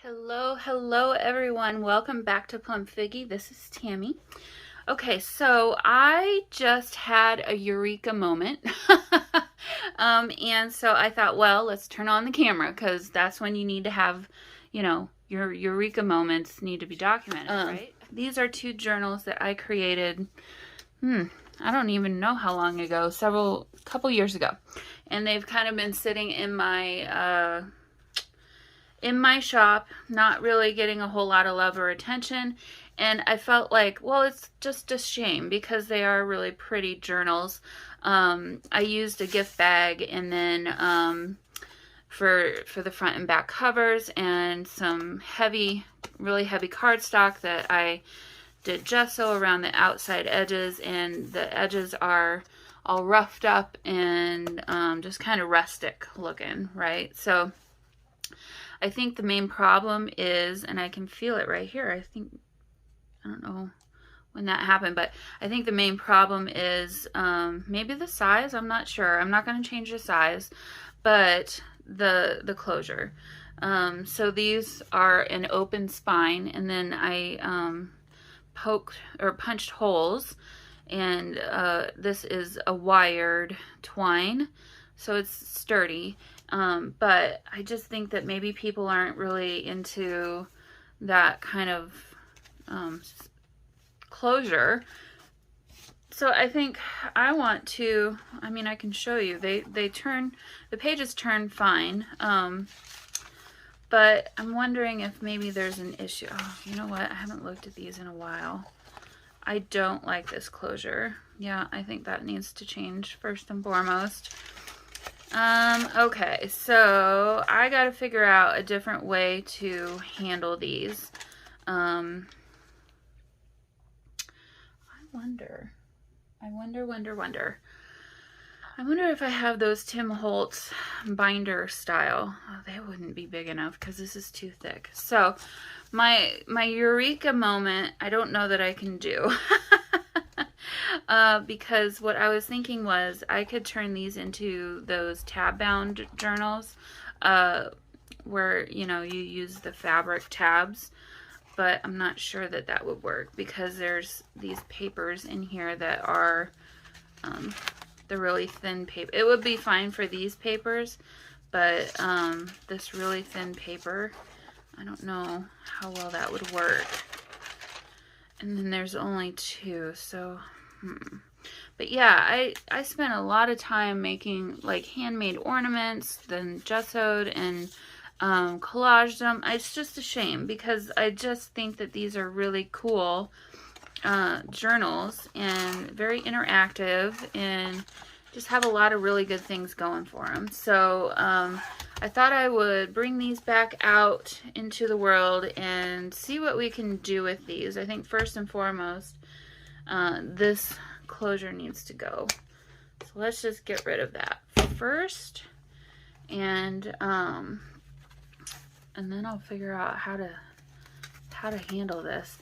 Hello everyone. Welcome back to Plum Figgy. This is Tammy. Okay, so I just had a eureka moment. And so I thought, well, let's turn on the camera because that's when you need to have, your eureka moments need to be documented, right? These are two journals that I created, I don't even know how long ago, couple years ago. And they've kind of been sitting in my shop, not really getting a whole lot of love or attention. And I felt like, well, it's just a shame because they are really pretty journals. I used a gift bag and then for the front and back covers and some really heavy cardstock that I did gesso around the outside edges, and the edges are all roughed up and just kind of rustic looking, right? So I think the main problem is, and I can feel it right here, I don't know when that happened, but I think the main problem is maybe the size. I'm not sure. I'm not going to change the size, but the closure. So these are an open spine, and then I poked or punched holes, and this is a wired twine, so it's sturdy. But I just think that maybe people aren't really into that kind of closure. So I think I want to, I can show you. The pages turn fine. But I'm wondering if maybe there's an issue. Oh, you know what? I haven't looked at these in a while. I don't like this closure. Yeah, I think that needs to change first and foremost. Okay, so I gotta figure out a different way to handle these. I wonder if I have those Tim Holtz binder style. Oh, they wouldn't be big enough because this is too thick. So my eureka moment, I don't know that I can do. Because what I was thinking was I could turn these into those tab bound journals where you use the fabric tabs, but I'm not sure that that would work because there's these papers in here that are the really thin paper. It would be fine for these papers, but this really thin paper, I don't know how well that would work. And then there's only two, so but yeah, I spent a lot of time making like handmade ornaments, then gessoed and collaged them. It's just a shame because I just think that these are really cool journals and very interactive and just have a lot of really good things going for them. So I thought I would bring these back out into the world and see what we can do with these. I think first and foremost, this closure needs to go. So let's just get rid of that first, and then I'll figure out how to handle this.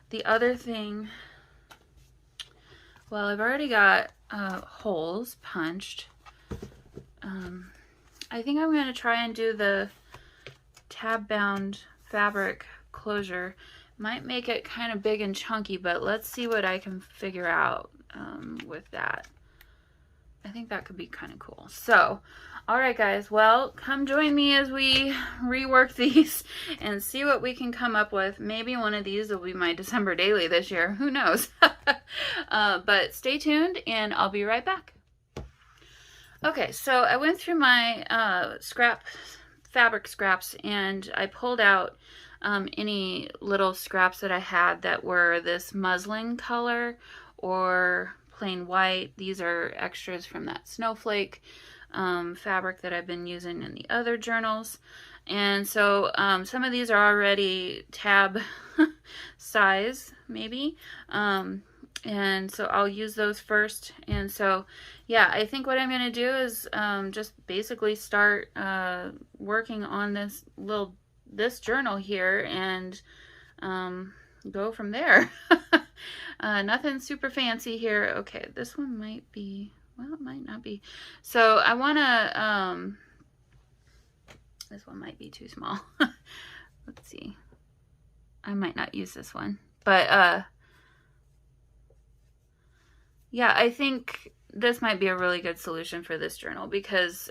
The other thing, well, I've already got holes punched. I think I'm going to try and do the tab bound fabric closure. Might make it kind of big and chunky, but let's see what I can figure out with that. I think that could be kind of cool. So, all right, guys. Well, come join me as we rework these and see what we can come up with. Maybe one of these will be my December daily this year. Who knows? But stay tuned, and I'll be right back. Okay, so I went through my fabric scraps, and I pulled out any little scraps that I had that were this muslin color or plain white. These are extras from that snowflake fabric that I've been using in the other journals. And so some of these are already tab size, maybe. And so I'll use those first. And so, yeah, I think what I'm going to do is just basically start working on this journal here and go from there. Nothing super fancy here. Okay, this one might be, well, it might not be. So I want to, this one might be too small. let's see. I might not use this one, but yeah, I think this might be a really good solution for this journal because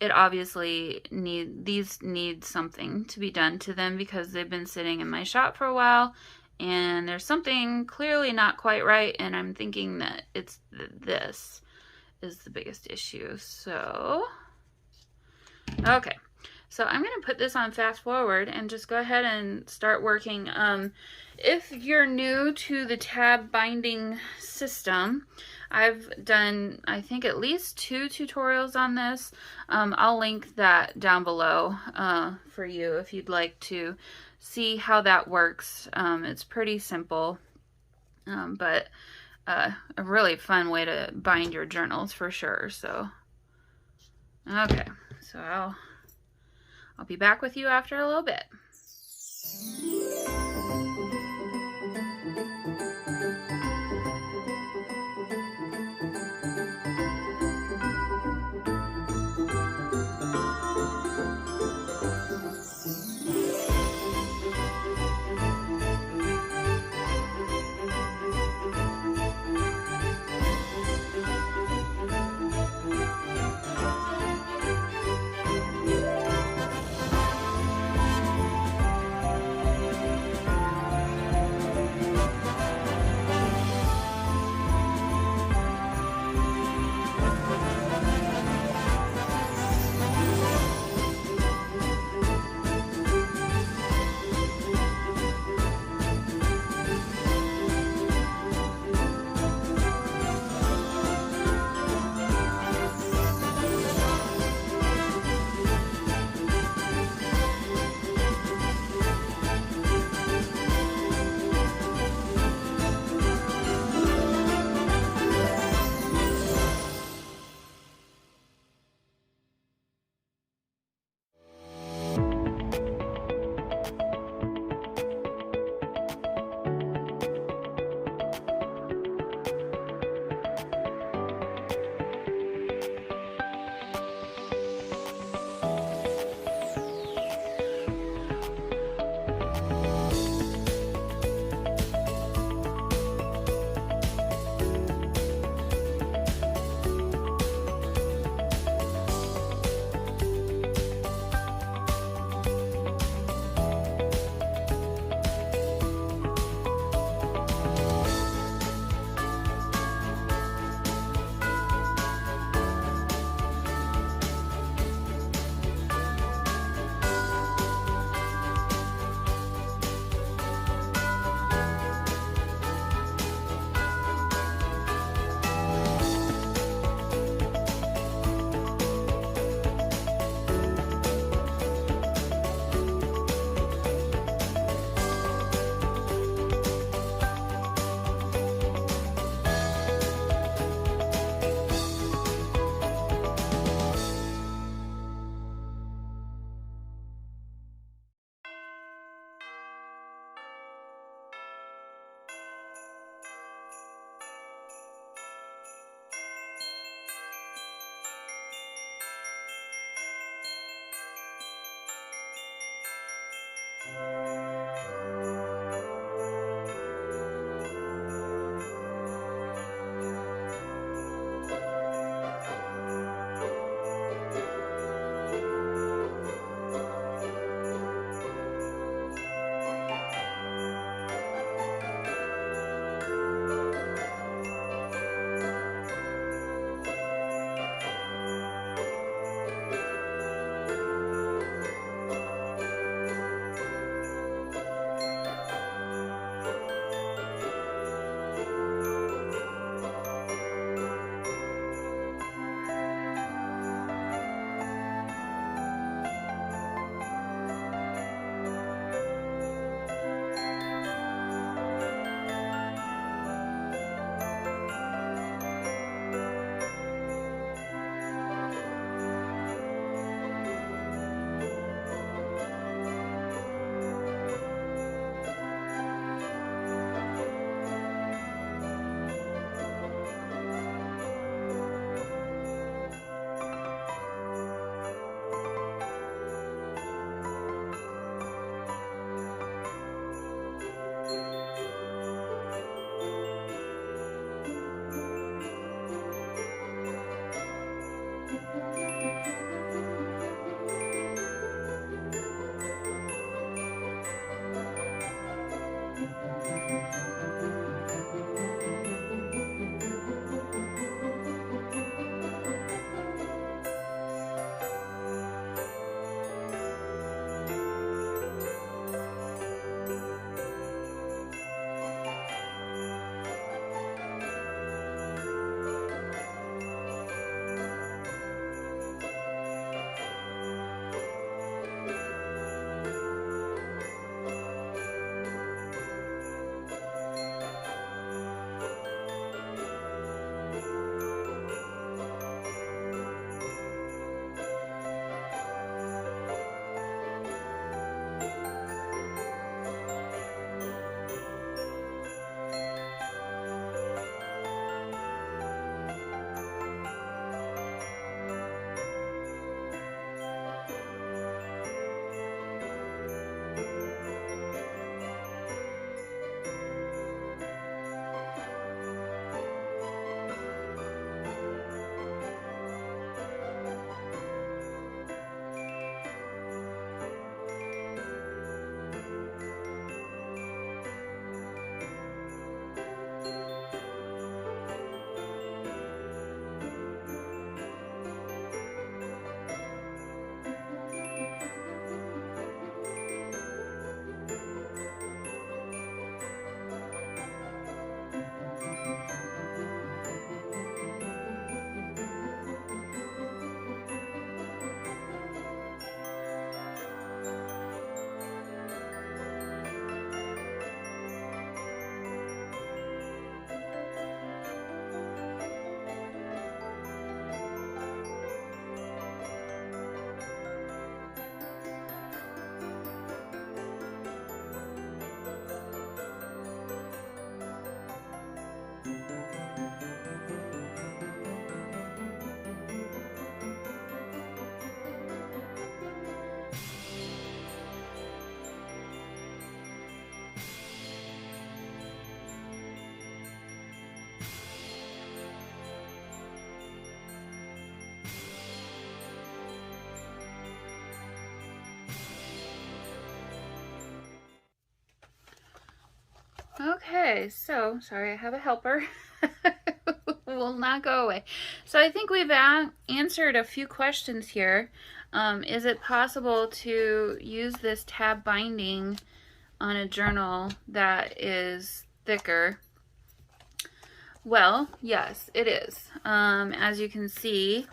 it obviously need something to be done to them because they've been sitting in my shop for a while and there's something clearly not quite right, and I'm thinking that it's this is the biggest issue. So okay, so I'm going to put this on fast forward and just go ahead and start working. If you're new to the tab binding system, I've done, I think, at least 2 tutorials on this. I'll link that down below for you if you'd like to see how that works. It's pretty simple, but a really fun way to bind your journals for sure. So, okay, so I'll be back with you after a little bit. Okay, so sorry, I have a helper. Will not go away. So I think we've answered a few questions here. Is it possible to use this tab binding on a journal that is thicker? Well, yes, it is. As you can see,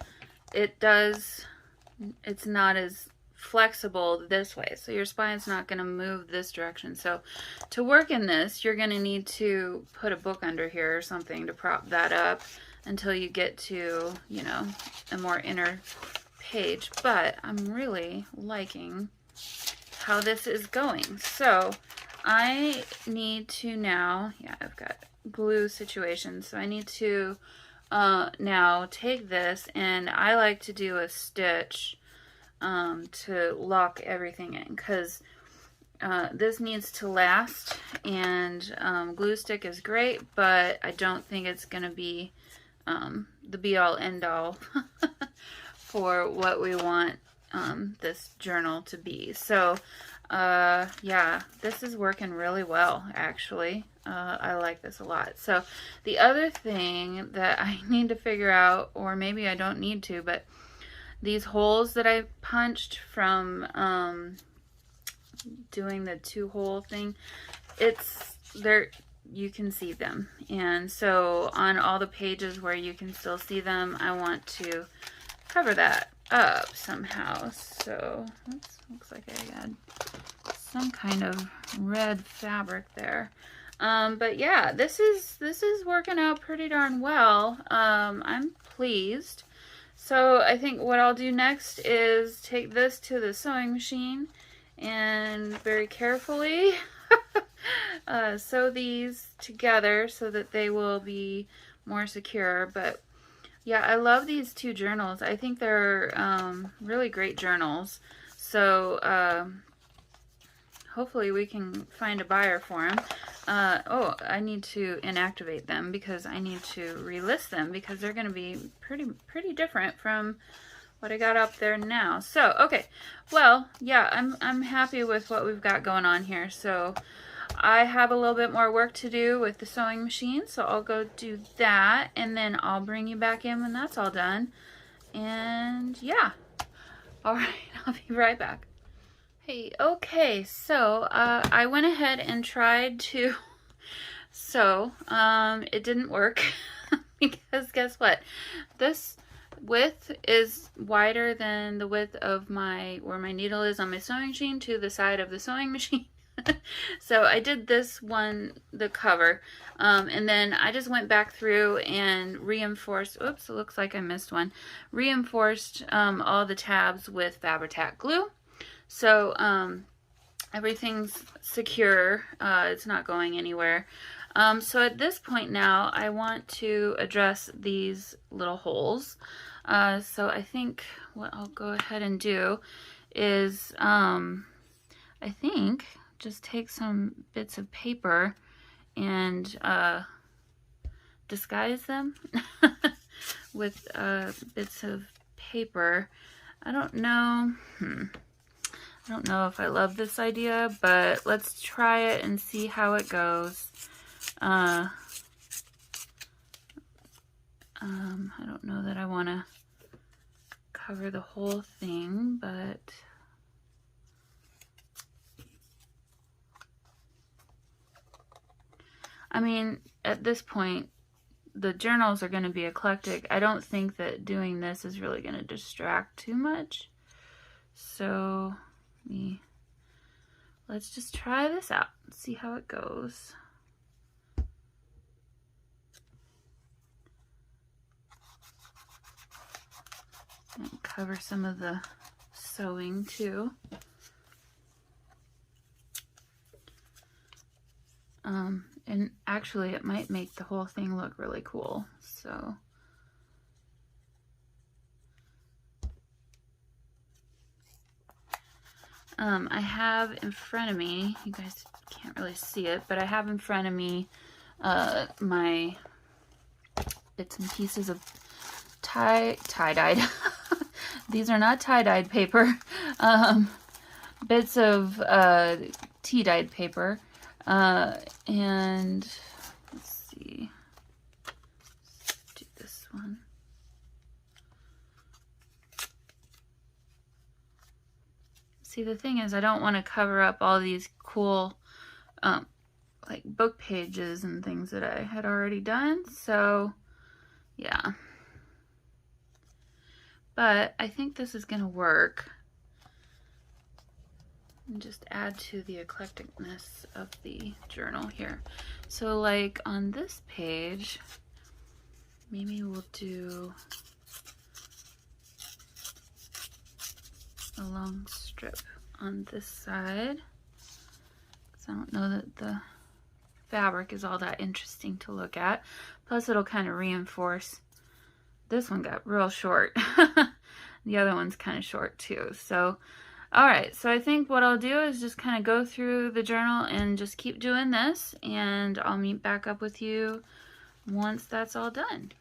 it's not as flexible this way, so your spine's not going to move this direction. So to work in this, you're going to need to put a book under here or something to prop that up until you get to, you know, a more inner page. But I'm really liking how this is going. So I need to now, yeah, I've got glue situation, so I need to now take this, and I like to do a stitch to lock everything in, because this needs to last, and glue stick is great, but I don't think it's going to be the be-all end-all for what we want this journal to be. So yeah, this is working really well, actually. I like this a lot. So the other thing that I need to figure out, or maybe I don't need to, but these holes that I punched from doing the 2-hole thing, you can see them. And so on all the pages where you can still see them, I want to cover that up somehow. So looks like I had some kind of red fabric there. But yeah, this is working out pretty darn well. I'm pleased. So I think what I'll do next is take this to the sewing machine and very carefully sew these together so that they will be more secure. But yeah, I love these 2 journals. I think they're really great journals. So hopefully we can find a buyer for them. Oh, I need to inactivate them because I need to relist them, because they're going to be pretty different from what I got up there now. So, okay. Well, yeah, I'm happy with what we've got going on here. So, I have a little bit more work to do with the sewing machine, so I'll go do that, and then I'll bring you back in when that's all done. And yeah. All right, I'll be right back. Hey, okay, so I went ahead and tried to sew. It didn't work because guess what? This width is wider than the width of where my needle is on my sewing machine to the side of the sewing machine. So I did this one, the cover, and then I just went back through and reinforced, oops, it looks like I missed one, reinforced all the tabs with Fabri-Tac glue. So everything's secure, it's not going anywhere. So at this point now, I want to address these little holes. So I think what I'll go ahead and do is, I think, just take some bits of paper and disguise them with bits of paper. I don't know. I don't know if I love this idea, but let's try it and see how it goes. I don't know that I want to cover the whole thing, but I mean, at this point, the journals are going to be eclectic. I don't think that doing this is really going to distract too much. So let's just try this out and see how it goes. And cover some of the sewing too. And actually it might make the whole thing look really cool. So I have in front of me, you guys can't really see it, but I have in front of me my bits and pieces of tie-dyed. These are not tie-dyed paper. Bits of tea-dyed paper And let's see, let's do this one. See, the thing is, I don't want to cover up all these cool like book pages and things that I had already done, so yeah. But I think this is gonna work. And just add to the eclecticness of the journal here. So like on this page, maybe we'll do a long strip on this side, because I don't know that the fabric is all that interesting to look at. Plus it'll kind of reinforce. This one got real short. The other one's kind of short too. So alright, so I think what I'll do is just kind of go through the journal and just keep doing this, and I'll meet back up with you once that's all done.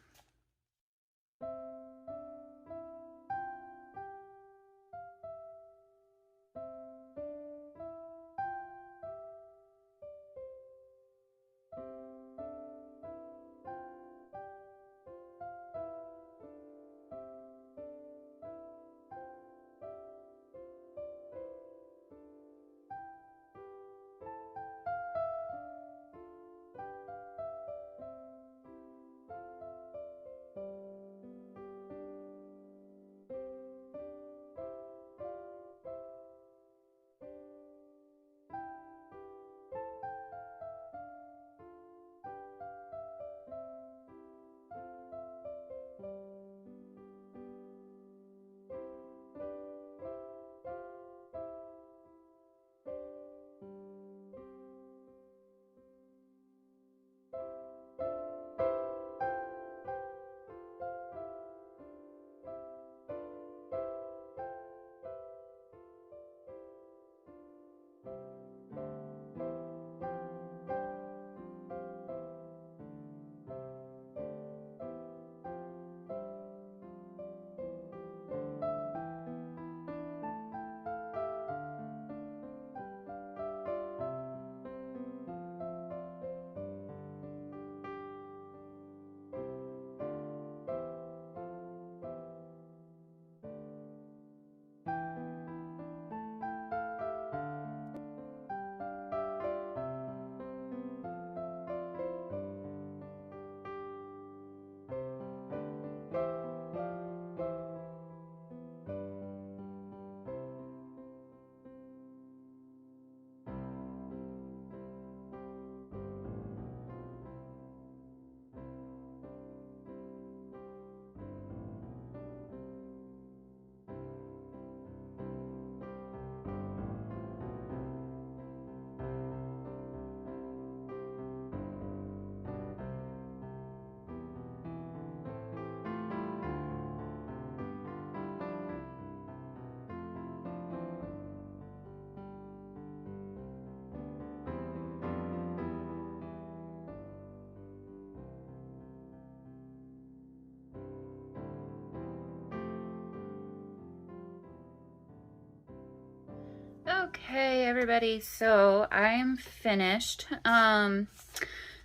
Okay, everybody, so I'm finished.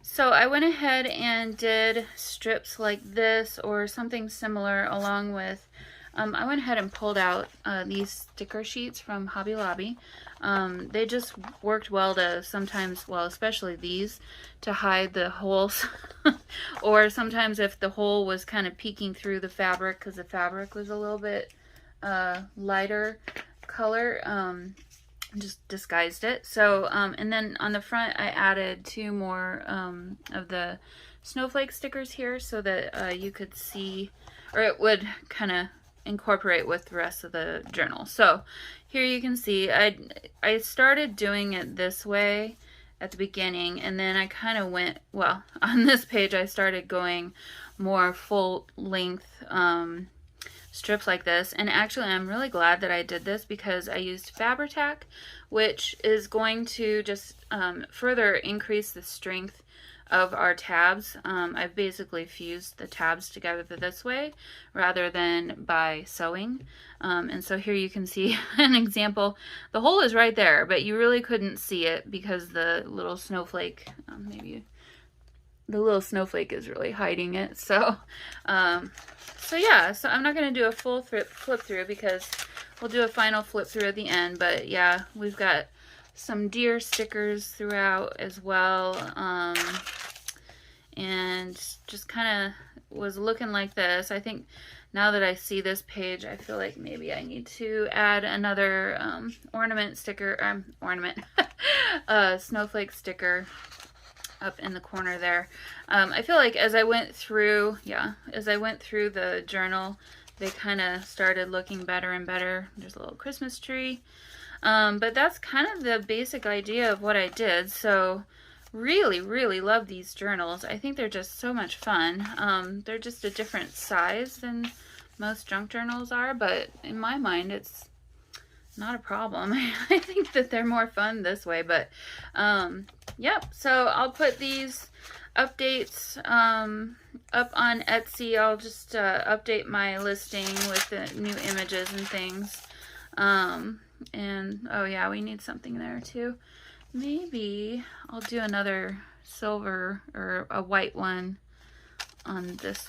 So I went ahead and did strips like this or something similar, along with, I went ahead and pulled out these sticker sheets from Hobby Lobby. They just worked well to sometimes, well, especially these, to hide the holes. Or sometimes if the hole was kind of peeking through the fabric, because the fabric was a little bit lighter color, just disguised it. So and then on the front I added 2 more of the snowflake stickers here, so that you could see, or it would kind of incorporate with the rest of the journal. So here you can see I started doing it this way at the beginning, and then I kind of went, well, on this page I started going more full length strips like this. And actually I'm really glad that I did this, because I used Fabri-Tac, which is going to just further increase the strength of our tabs. I've basically fused the tabs together this way rather than by sewing. And so here you can see an example. The hole is right there, but you really couldn't see it because the little snowflake, the little snowflake is really hiding it. So, so yeah, so I'm not going to do a full flip through because we'll do a final flip through at the end. But yeah, we've got some deer stickers throughout as well. And just kind of was looking like this. I think now that I see this page, I feel like maybe I need to add another ornament sticker, snowflake sticker up in the corner there. I feel like as I went through, the journal, they kind of started looking better and better. There's a little Christmas tree. But that's kind of the basic idea of what I did. So really, really love these journals. I think they're just so much fun. They're just a different size than most junk journals are, but in my mind, it's not a problem. I think that they're more fun this way, but yep. So I'll put these updates up on Etsy. I'll just update my listing with the new images and things. And oh yeah, we need something there too. Maybe I'll do another silver or a white one on this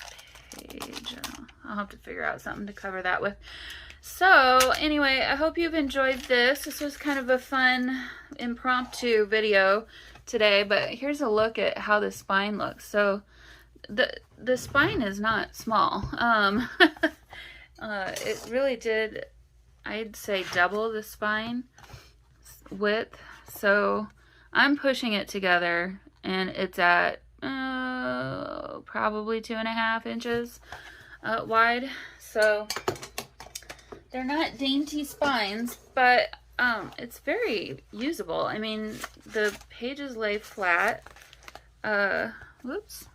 page. I'll have to figure out something to cover that with. So anyway, I hope you've enjoyed this. This was kind of a fun impromptu video today, but here's a look at how the spine looks. So the spine is not small. It really did, I'd say, double the spine width. So I'm pushing it together and it's at probably 2.5 inches wide. So they're not dainty spines, but it's very usable. I mean, the pages lay flat. Whoops.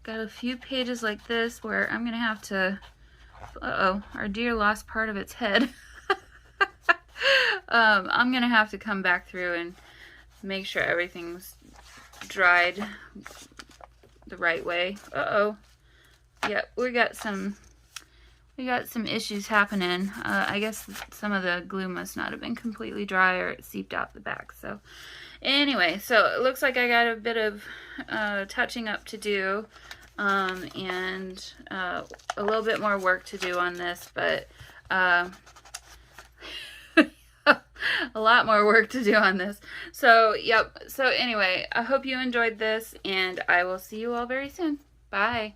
Got a few pages like this where I'm gonna have to, our deer lost part of its head. I'm gonna have to come back through and make sure everything's dried the right way. Yep, we got some issues happening. I guess some of the glue must not have been completely dry, or it seeped out the back. So anyway, so it looks like I got a bit of touching up to do, and a little bit more work to do on this, but a lot more work to do on this. So yep, so anyway, I hope you enjoyed this, and I will see you all very soon. Bye.